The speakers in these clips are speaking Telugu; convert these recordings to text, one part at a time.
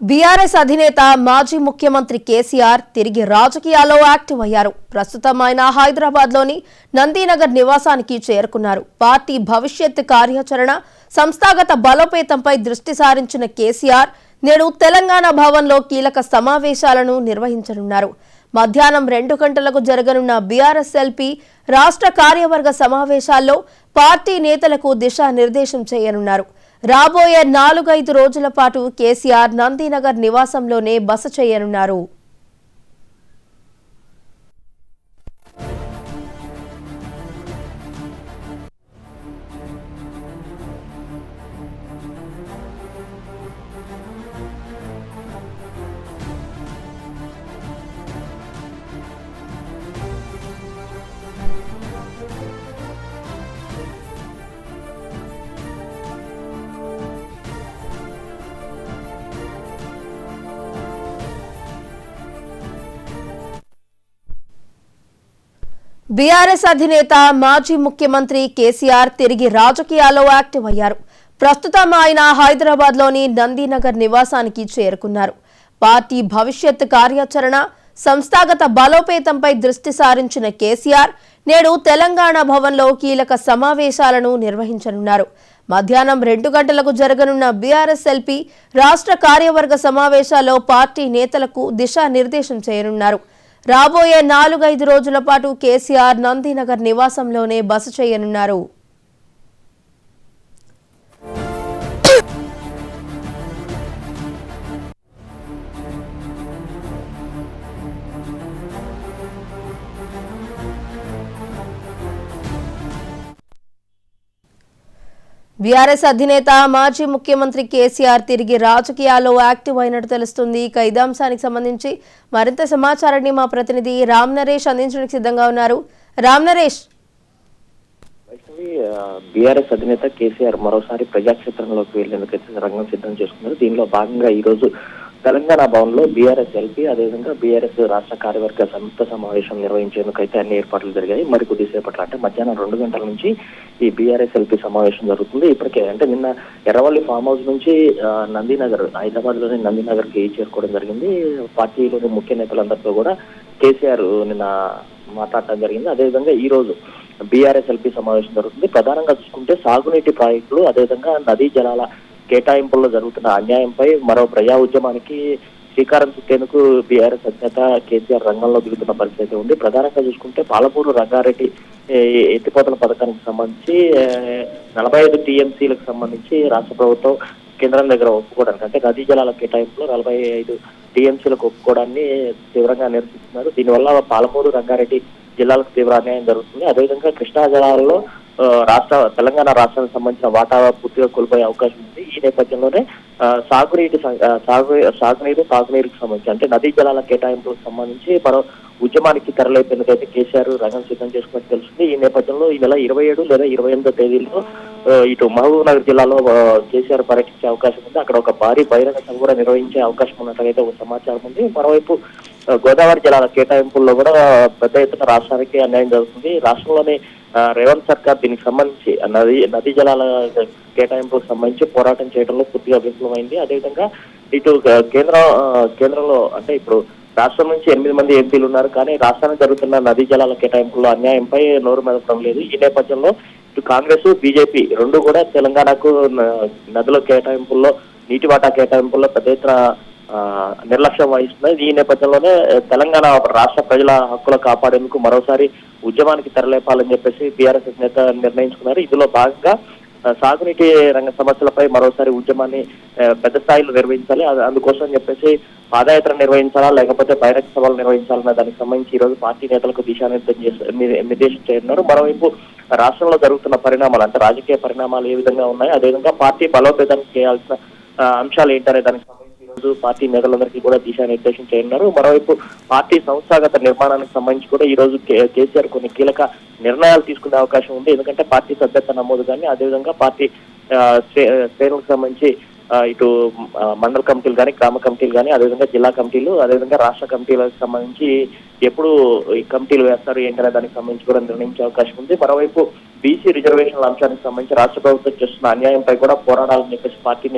బీఆర్ఎస్ అధినేత మాజీ ముఖ్యమంత్రి కేసీఆర్ తిరిగి రాజకీయాల్లో యాక్టివ్ అయ్యారు. ప్రస్తుతం ఆయన హైదరాబాద్లోని నందీనగర్ నివాసానికి చేరుకున్నారు. పార్టీ భవిష్యత్ కార్యాచరణ, సంస్థాగత బలోపేతంపై దృష్టి సారించిన కేసీఆర్ నేడు తెలంగాణ భవన్లో కీలక సమావేశాలను నిర్వహించనున్నారు. మధ్యాహ్నం 2 గంటలకు జరగనున్న బీఆర్ఎస్ ఎల్పీ రాష్ట్ర కార్యవర్గ సమావేశాల్లో పార్టీ నేతలకు దిశానిర్దేశం చేయనున్నారు. రాబోయే 4-5 రోజుల పాటు కేసీఆర్ నందీనగర్ నివాసంలోనే బస చేయనున్నారు. బీఆర్ఎస్ అధినేత మాజీ ముఖ్యమంత్రి కేసీఆర్ తిరిగి రాజకీయాల్లో యాక్టివ్ అయ్యారు. ప్రస్తుతం ఆయన హైదరాబాద్లోని నందీనగర్ నివాసానికి చేరుకున్నారు. పార్టీ భవిష్యత్ కార్యాచరణ, సంస్థాగత బలోపేతంపై దృష్టి సారించిన కేసీఆర్ నేడు తెలంగాణ భవన్లో కీలక సమావేశాలను నిర్వహించనున్నారు. మధ్యాహ్నం 2 గంటలకు జరగనున్న బీఆర్ఎస్ ఎల్పీ రాష్ట్ర కార్యవర్గ సమావేశాల్లో పార్టీ నేతలకు దిశానిర్దేశం చేయనున్నారు. రాబోయే 4-5 రోజుల పాటు కేసీఆర్ నందీనగర్ నివాసంలోనే బస చేయనున్నారు. బీఆర్ఎస్ అధినేత మాజీ ముఖ్యమంత్రి కేసీఆర్ తిరిగి రాజకీయాల్లో యాక్టివ్ అయినట్టు తెలుస్తుంది. ఇక ఇదే అంశానికి సంబంధించి మరింత సమాచారాన్ని మా ప్రతినిధి రామ్ నరేష్ అందించడానికి సిద్ధంగా ఉన్నారు. రామ్ నరేష్, బీఆర్ఎస్ అధినేత కేసీఆర్ మరోసారి ప్రజాక్షేత్రంలోకి వెళ్లేందుకు రంగం సిద్ధం చేసుకున్నారు. దీనిలో భాగంగా ఈ రోజు తెలంగాణ భవన్ లో బీఆర్ఎస్ ఎల్పీ, అదేవిధంగా బీఆర్ఎస్ రాష్ట్ర కార్యవర్గ సంయుక్త సమావేశం నిర్వహించేందుకు అయితే అన్ని ఏర్పాట్లు జరిగాయి. మరి కొద్దిసేపట్లో అంటే మధ్యాహ్నం 2 గంటల నుంచి ఈ బీఆర్ఎస్ ఎల్పీ సమావేశం జరుగుతుంది. ఇప్పటికే అంటే నిన్న ఎర్రవల్లి ఫామ్ హౌస్ నుంచి నందీనగర్, హైదరాబాద్ లోని నందీనగర్ కి చేరుకోవడం జరిగింది. పార్టీలోని ముఖ్య నేతలందరితో కూడా కేసీఆర్ నిన్న మాట్లాడటం జరిగింది. అదేవిధంగా ఈ రోజు బీఆర్ఎస్ ఎల్పీ సమావేశం జరుగుతుంది. ప్రధానంగా చూసుకుంటే సాగునీటి ప్రాజెక్టులు, అదేవిధంగా నదీ జలాల కేటాయింపుల్లో జరుగుతున్న అన్యాయంపై మరో ప్రజా ఉద్యమానికి శ్రీకారం చుట్టేందుకు బీఆర్ఎస్ అధినేత కేసీఆర్ రంగంలో దిగుతున్న పరిస్థితి ఉంది. ప్రధానంగా చూసుకుంటే పాలమూరు రంగారెడ్డి ఎత్తిపోతల పథకానికి సంబంధించి 45 టీఎంసీలకు సంబంధించి రాష్ట్ర ప్రభుత్వం కేంద్రం దగ్గర ఒప్పుకోవడానికి, అంటే నదీ జలాల కేటాయింపులో 45 టీఎంసీలకు ఒప్పుకోవడాన్ని తీవ్రంగా నిరసిస్తున్నారు. దీనివల్ల పాలమూరు రంగారెడ్డి జిల్లాలకు తీవ్ర అన్యాయం జరుగుతుంది. అదేవిధంగా కృష్ణా జలాలలో తెలంగాణ రాష్ట్రానికి సంబంధించిన వాటా పూర్తిగా కోల్పోయే అవకాశం ఉంది. ఈ నేపథ్యంలోనే సాగునీరుకు సంబంధించి, అంటే నదీ జలాల కేటాయింపులకు సంబంధించి మరో ఉద్యమానికి తెరలేపేందుకైతే కేసీఆర్ రంగం సిద్ధం చేసుకున్నట్టు తెలుస్తుంది. ఈ నేపథ్యంలో ఈ నెల 27 లేదా 28 తేదీల్లో ఇటు మహబూబ్ నగర్ జిల్లాలో కేసీఆర్ పర్యటించే అవకాశం ఉంది. అక్కడ ఒక భారీ బహిరంగ సభ కూడా నిర్వహించే అవకాశం ఉన్నట్లయితే ఒక సమాచారం ఉంది. మరోవైపు గోదావరి జలాల కేటాయింపుల్లో కూడా పెద్ద ఎత్తున రాష్ట్రానికి అన్యాయం జరుగుతుంది. రాష్ట్రంలోని రేవంత్ సర్కార్ దీనికి సంబంధించి నదీ జలాల కేటాయింపులకు సంబంధించి పోరాటం చేయడంలో పూర్తిగా విఫలమైంది. అదేవిధంగా ఇటు కేంద్రంలో అంటే ఇప్పుడు రాష్ట్రం నుంచి 8 మంది ఎంపీలు ఉన్నారు, కానీ రాష్ట్రానికి జరుగుతున్న నదీ జలాల కేటాయింపుల్లో అన్యాయంపై నోరు మెదపడం లేదు. ఈ నేపథ్యంలో ఇటు కాంగ్రెస్, బీజేపీ రెండు కూడా తెలంగాణకు నదుల కేటాయింపుల్లో, నీటి వాటా కేటాయింపుల్లో పెద్ద ఎత్తున నిర్లక్ష్యం వహిస్తున్నాయి. ఈ నేపథ్యంలోనే తెలంగాణ రాష్ట్ర ప్రజల హక్కులు కాపాడేందుకు మరోసారి ఉద్యమానికి తెరలేపాలని చెప్పేసి బీఆర్ఎస్ నేత నిర్ణయించుకున్నారు. ఇందులో భాగంగా సాగునీటి రంగ సమస్యలపై మరోసారి ఉద్యమాన్ని పెద్ద స్థాయిలో నిర్వహించాలి. అందుకోసం చెప్పేసి పాదయాత్ర నిర్వహించాలా, లేకపోతే బహిరంగ సభలు నిర్వహించాలన్న దానికి సంబంధించి ఈ రోజు పార్టీ నేతలకు దిశానిర్దేశం చేయనున్నారు. మరోవైపు రాష్ట్రంలో జరుగుతున్న పరిణామాలు, అంటే రాజకీయ పరిణామాలు ఏ విధంగా ఉన్నాయి, అదేవిధంగా పార్టీ బలోపేతానికి చేయాల్సిన అంశాలు ఏంటనే దానికి సంబంధించి ఈరోజు పార్టీ నేతలందరికీ కూడా దిశానిర్దేశం చేయనున్నారు. మరోవైపు పార్టీ సంస్థాగత నిర్మాణానికి సంబంధించి కూడా ఈ రోజు కేసీఆర్ కొన్ని కీలక నిర్ణయాలు తీసుకునే అవకాశం ఉంది. ఎందుకంటే పార్టీ సభ్యత్వ నమోదు కానీ, అదేవిధంగా పార్టీ శ్రేణులకు సంబంధించి ఇటు మండల కమిటీలు కానీ, గ్రామ కమిటీలు కానీ, అదేవిధంగా జిల్లా కమిటీలు, అదేవిధంగా రాష్ట్ర కమిటీలకు సంబంధించి ఎప్పుడు ఈ కమిటీలు వేస్తారు ఏంటనే దానికి సంబంధించి కూడా నిర్ణయించే అవకాశం ఉంది. మరోవైపు బీసీ రిజర్వేషన్ల అంశానికి సంబంధించి రాష్ట్ర ప్రభుత్వం చేస్తున్న అన్యాయంపై కూడా పోరాడాలని చెప్పేసి పార్టీ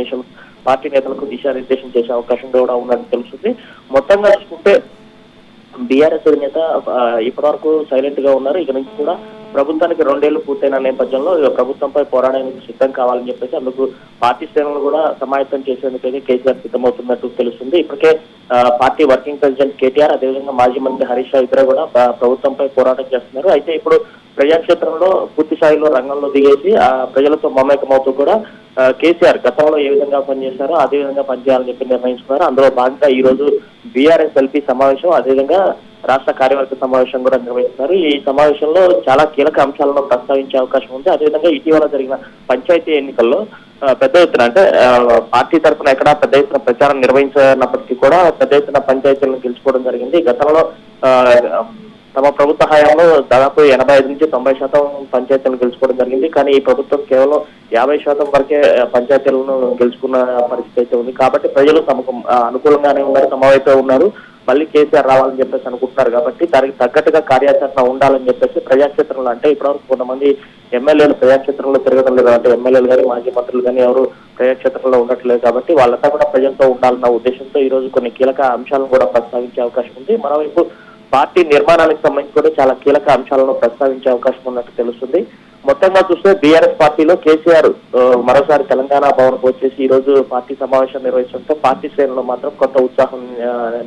పార్టీ నేతలకు దిశానిర్దేశం చేసే అవకాశం కూడా ఉన్నట్టు తెలుస్తుంది. మొత్తంగా చూసుకుంటే బీఆర్ఎస్ అధినేత ఇప్పటివరకు సైలెంట్ గా ఉన్నారు. ఇక నుంచి కూడా ప్రభుత్వానికి 2 ఏళ్లు పూర్తయిన నేపథ్యంలో ప్రభుత్వంపై పోరాడడానికి సిద్ధం కావాలని చెప్పేసి అందుకు పార్టీ శ్రేణులను కూడా సమాయత్తం చేసేందుకైతే కేసీఆర్ సిద్ధమవుతున్నట్టు తెలుస్తుంది. ఇప్పటికే పార్టీ వర్కింగ్ ప్రెసిడెంట్ కేటీఆర్, అదేవిధంగా మాజీ మంత్రి హరీష్ రావు ఇద్దరు కూడా ప్రభుత్వంపై పోరాటం చేస్తున్నారు. అయితే ఇప్పుడు ప్రజాక్షేత్రంలో పూర్తి స్థాయిలో రంగంలో దిగేసి ప్రజలతో మమేకమవుతూ కూడా కేసీఆర్ గతంలో ఏ విధంగా పనిచేశారో అదే విధంగా పనిచేయాలని చెప్పి నిర్ణయించుకున్నారు. అందులో భాగంగా ఈ రోజు బీఆర్ఎస్ ఎల్పీ సమావేశం, అదేవిధంగా రాష్ట్ర కార్యవర్గ సమావేశం కూడా నిర్వహిస్తున్నారు. ఈ సమావేశంలో చాలా కీలక అంశాలను ప్రస్తావించే అవకాశం ఉంది. అదేవిధంగా ఇటీవల జరిగిన పంచాయతీ ఎన్నికల్లో పెద్ద ఎత్తున అంటే పార్టీ తరఫున ఎక్కడా పెద్ద ఎత్తున ప్రచారం నిర్వహించినప్పటికీ కూడా పెద్ద ఎత్తున పంచాయతీలను గెలుచుకోవడం జరిగింది. గతంలో తమ ప్రభుత్వ హయాంలో దాదాపు 85 నుంచి 90% పంచాయతీలను గెలుచుకోవడం జరిగింది. కానీ ఈ ప్రభుత్వం కేవలం 50% వరకే పంచాయతీలను గెలుచుకున్న పరిస్థితి అయితే ఉంది. కాబట్టి ప్రజలు తమకు అనుకూలంగానే ఉన్నారు, తమ వైపే ఉన్నారు. మళ్ళీ కేసీఆర్ రావాలని చెప్పేసి అనుకుంటున్నారు. కాబట్టి దానికి తగ్గట్టుగా కార్యాచరణ ఉండాలని చెప్పేసి ప్రజాక్షేత్రంలో, అంటే ఇప్పటివరకు కొంతమంది ఎమ్మెల్యేలు ప్రజాక్షేత్రంలో తిరగడం లేదు, అంటే ఎమ్మెల్యేలు కానీ మాజీ మంత్రులు కానీ ఎవరు ప్రజాక్షేత్రంలో ఉండట్లేదు. కాబట్టి వాళ్ళంతా కూడా ప్రజలతో ఉండాలన్న ఉద్దేశంతో ఈ రోజు కొన్ని కీలక అంశాలను కూడా ప్రస్తావించే అవకాశం ఉంది. మరోవైపు పార్టీ నిర్మాణానికి సంబంధించి కూడా చాలా కీలక అంశాలను ప్రస్తావించే అవకాశం ఉన్నట్టు తెలుస్తుంది. మొత్తంగా చూస్తే బీఆర్ఎస్ పార్టీలో కేసీఆర్ మరోసారి తెలంగాణ భవన్కు వచ్చేసి ఈ రోజు పార్టీ సమావేశం నిర్వహించడంతో పార్టీ శ్రేణుల్లో మాత్రం కొత్త ఉత్సాహం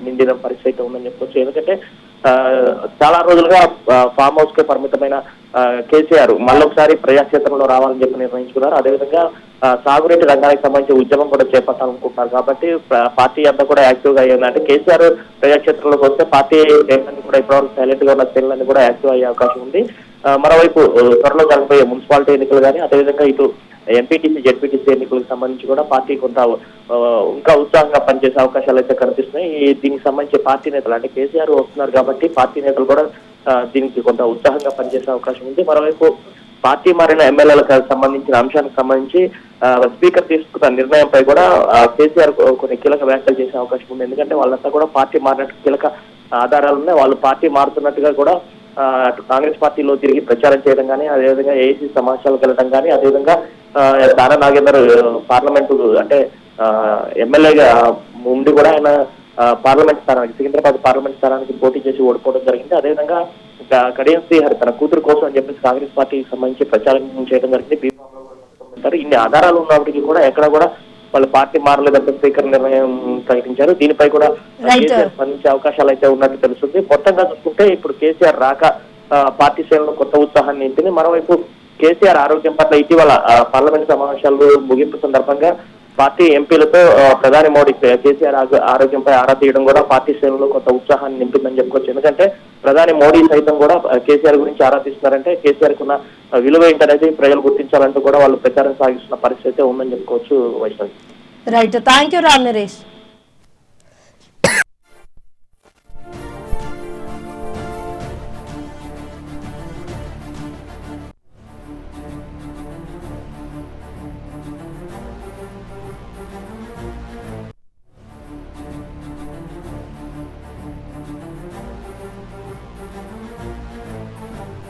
నిండిన పరిస్థితి ఉందని చెప్పొచ్చు. ఎందుకంటే చాలా రోజులుగా ఫామ్ హౌస్ కే పరిమితమైన కేసీఆర్ మళ్ళొకసారి ప్రజాక్షేత్రంలో రావాలని చెప్పి నిర్ణయించుకున్నారు. అదేవిధంగా సాగునీటి రంగానికి సంబంధించి ఉద్యమం కూడా చేపట్టాలనుకుంటున్నారు. కాబట్టి పార్టీ అంతా కూడా యాక్టివ్ గా అయ్యింది. అంటే కేసీఆర్ ప్రజాక్షేత్రంలోకి వస్తే పార్టీ శ్రేణులన్నీ కూడా ఇప్పటివరకు సైలెంట్ గా ఉన్న శ్రేణులన్నీ కూడా యాక్టివ్ అయ్యే అవకాశం ఉంది. మరోవైపు త్వరలో జరగబోయే మున్సిపాలిటీ ఎన్నికలు కానీ, అదేవిధంగా ఇటు ఎంపీటీసీ జెడ్పీటీసీ ఎన్నికలకు సంబంధించి కూడా పార్టీ కొంత ఇంకా ఉత్సాహంగా పనిచేసే అవకాశాలు అయితే కనిపిస్తున్నాయి. దీనికి సంబంధించి పార్టీ నేతలు, అంటే కేసీఆర్ వస్తున్నారు కాబట్టి పార్టీ నేతలు కూడా దీనికి కొంత ఉత్సాహంగా పనిచేసే అవకాశం ఉంది. మరోవైపు పార్టీ మారిన ఎమ్మెల్యేలకు సంబంధించిన అంశానికి సంబంధించి స్పీకర్ తీసుకున్న నిర్ణయంపై కూడా కేసీఆర్ కొన్ని కీలక వ్యాఖ్యలు చేసే అవకాశం ఉంది. ఎందుకంటే వాళ్ళంతా కూడా పార్టీ మారినట్టు కీలక ఆధారాలు ఉన్నాయి. వాళ్ళు పార్టీ మారుతున్నట్టుగా కూడా కాంగ్రెస్ పార్టీలో తిరిగి ప్రచారం చేయడం కానీ, అదేవిధంగా ఏఐసీ సమావేశాలకు వెళ్ళడం కానీ, అదేవిధంగా దానా నాగేందర్ పార్లమెంటు అంటే ఎమ్మెల్యేగా ఉండి కూడా ఆయన పార్లమెంట్ స్థానానికి, సికింద్రాబాద్ పార్లమెంట్ స్థానానికి పోటీ చేసి ఓడిపోవడం జరిగింది. అదేవిధంగా కడియం శ్రీహరి తన కూతురు కోసం అని చెప్పేసి కాంగ్రెస్ పార్టీకి సంబంధించి ప్రచారం చేయడం జరిగింది. ఇన్ని ఆధారాలు ఉన్నప్పటికీ కూడా ఎక్కడ కూడా వాళ్ళు పార్టీ మారలేదంటే స్పీకర్ నిర్ణయం ప్రకటించారు. దీనిపై కూడా స్పందించే అవకాశాలు అయితే ఉన్నట్టు తెలుస్తుంది. మొత్తంగా చూసుకుంటే ఇప్పుడు కేసీఆర్ రాక పార్టీ శ్రేణులు కొత్త ఉత్సాహాన్ని నింపింది. మరోవైపు కేసీఆర్ ఆరోగ్యం పట్ల ఇటీవల పార్లమెంట్ సమావేశాలు ముగింపు సందర్భంగా పార్టీ ఎంపీలతో ప్రధాని మోడీ కేసీఆర్ ఆరోగ్యంపై ఆరా తీయడం కూడా పార్టీ శ్రేణుల్లో కొంత ఉత్సాహాన్ని నింపిందని చెప్పుకోవచ్చు. ఎందుకంటే ప్రధాని మోడీ సైతం కూడా కేసీఆర్ గురించి ఆరా తీస్తున్నారంటే కేసీఆర్ కున్న విలువ ఏంటనేది ప్రజలు గుర్తించాలంటూ కూడా వాళ్ళు ప్రచారం సాగిస్తున్న పరిస్థితి ఉందని చెప్పుకోవచ్చు. Vaishnavi. Right, thank you Ram Naresh.